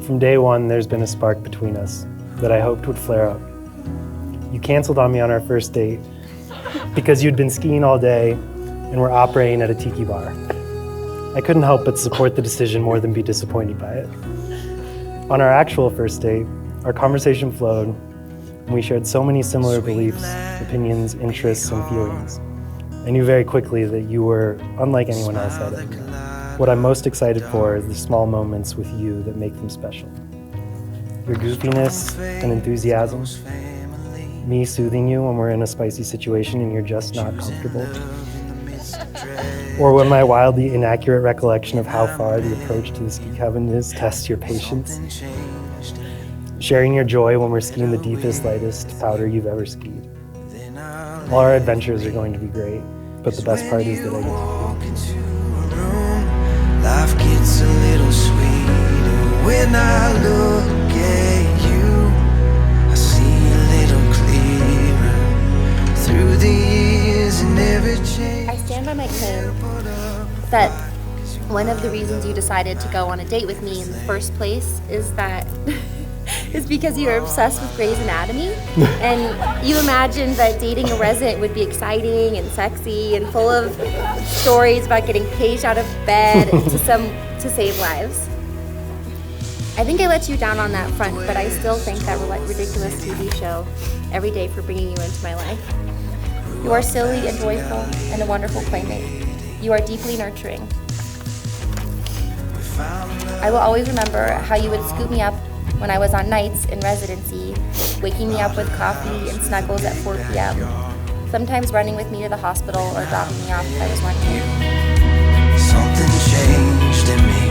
from day one, there's been a spark between us that I hoped would flare up. You canceled on me on our first date because you'd been skiing all day and were operating at a tiki bar. I couldn't help but support the decision more than be disappointed by it. On our actual first date, our conversation flowed, and we shared so many similar beliefs, opinions, interests, and feelings. I knew very quickly that you were unlike anyone else I'd ever met. What I'm most excited for is the small moments with you that make them special. Your goofiness and enthusiasm, me soothing you when we're in a spicy situation and you're just not comfortable, or when my wildly inaccurate recollection of how far the approach to the ski cabin is tests your patience. Sharing your joy when we're skiing the deepest, lightest powder you've ever skied. All our adventures are going to be great, but the best part is that I get to be. Life gets a little sweeter when I look at you. I see a little clearer through the years and every change. I stand by my claim that one of the reasons you decided to go on a date with me in the first place is that is because you're obsessed with Grey's Anatomy, and you imagined that dating a resident would be exciting and sexy and full of stories about getting paged out of bed to save lives. I think I let you down on that front, but I still thank that ridiculous TV show every day for bringing you into my life. You are silly and joyful and a wonderful playmate. You are deeply nurturing. I will always remember how you would scoop me up when I was on nights in residency, waking me up with coffee and snuggles at 4 p.m., sometimes running with me to the hospital or dropping me off if I was running. Something changed in me.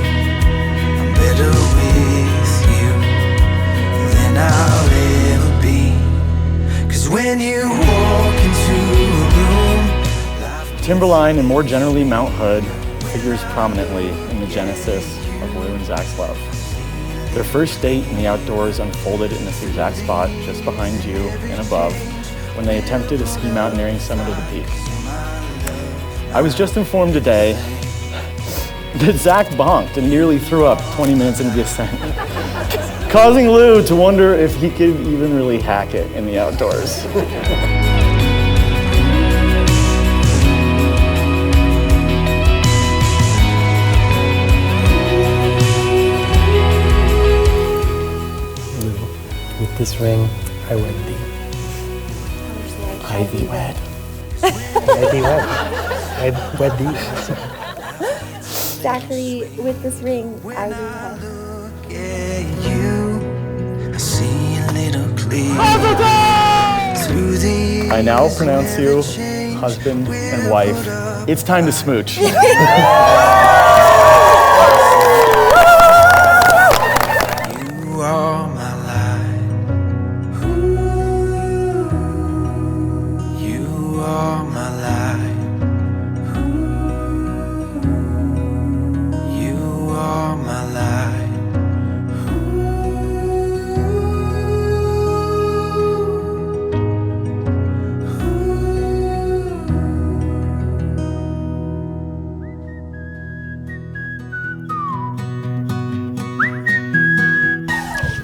I'm better with you than I'll ever be. 'Cause when you walk into a room, Timberline, and more generally Mount Hood, figures prominently in the genesis of Lou and Zach's love. Their first date in the outdoors unfolded in this exact spot just behind you and above when they attempted a ski mountaineering summit of the peak. I was just informed today that Zach bonked and nearly threw up 20 minutes into the ascent, causing Lou to wonder if he could even really hack it in the outdoors. With this ring, I wed thee. I thee wed. I thee wed. I wed thee. Exactly, with this ring, I thee wed. look at you. I see a little clearer through the I now pronounce you husband and wife. It's time to smooch. You are my life. You are my life. You are my life.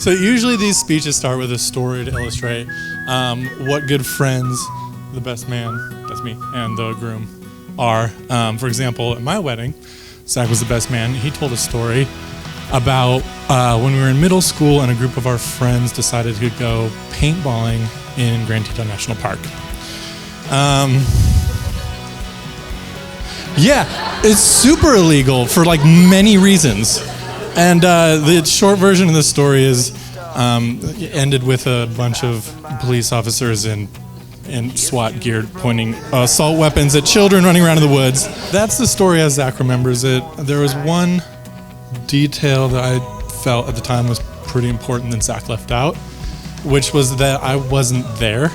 So usually these speeches start with a story to illustrate what good friends the best man, that's me, and the groom are. For example, at my wedding, Zach was the best man. He told a story about when we were in middle school and a group of our friends decided to go paintballing in Grand Teton National Park. Yeah, it's super illegal for like many reasons. And the short version of the story is it ended with a bunch of police officers in SWAT gear pointing assault weapons at children running around in the woods. That's the story as Zach remembers it. There was one detail that I felt at the time was pretty important that Zach left out, which was that I wasn't there.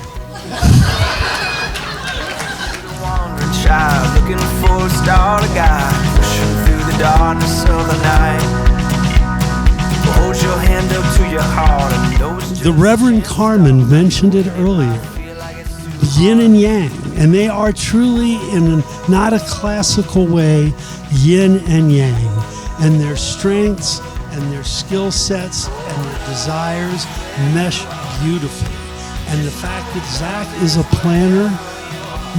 Wandering child looking for a star to guide, pushing through the darkness of the night. Hold your hand up to your heart and know it's The Reverend Carmen mentioned it earlier, yin and yang, and they are truly, in not a classical way, yin and yang, and their strengths and and their skill sets and their desires mesh beautifully. And the fact that Zach is a planner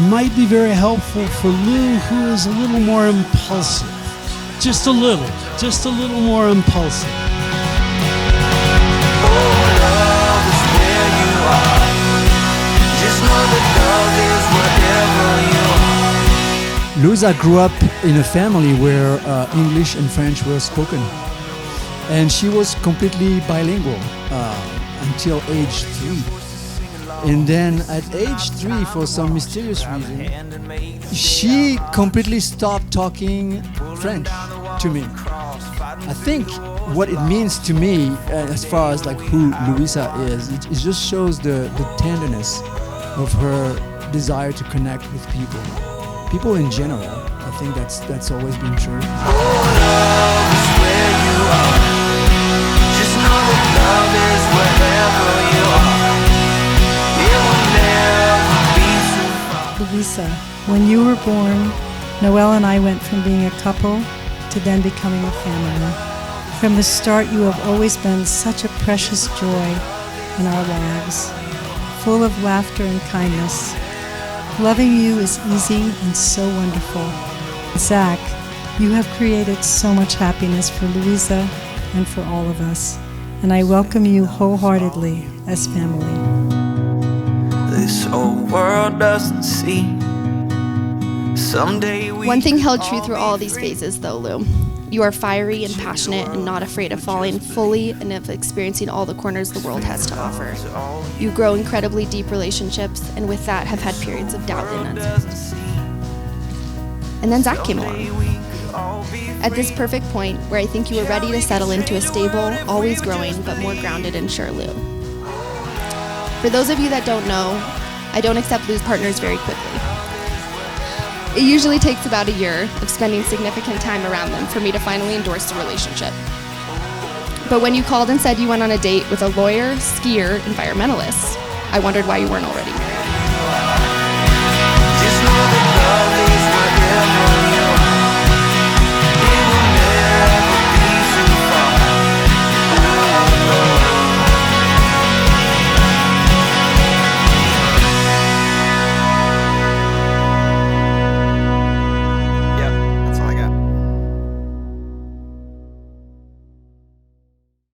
might be very helpful for Lou, who is a little more impulsive. Just a little more impulsive. Louisa grew up in a family where English and French were spoken. And she was completely bilingual until age 3. And then at age 3, for some mysterious reason, she completely stopped talking French to me. I think what it means to me, as far as like who Louisa is, it just shows the tenderness of her desire to connect with people in general. I think that's always been true. Louisa, when you were born, Noelle and I went from being a couple to then becoming a family. From the start, you have always been such a precious joy in our lives, full of laughter and kindness. Loving you is easy and so wonderful. Zach, you have created so much happiness for Louisa and for all of us, and I welcome you wholeheartedly as family. This whole world doesn't see. Someday we One thing held true through all these phases, though, Lou. You are fiery and passionate and not afraid of falling fully and of experiencing all the corners the world has to offer. You grow incredibly deep relationships, and with that have had periods of doubt and uncertainty. And then Zach came along. At this perfect point where I think you were ready to settle into a stable, always growing, but more grounded and sure Lou. For those of you that don't know, I don't accept Lou's partners very quickly. It usually takes about a year of spending significant time around them for me to finally endorse the relationship. But when you called and said you went on a date with a lawyer, skier, environmentalist, I wondered why you weren't already married. just know that love is whatever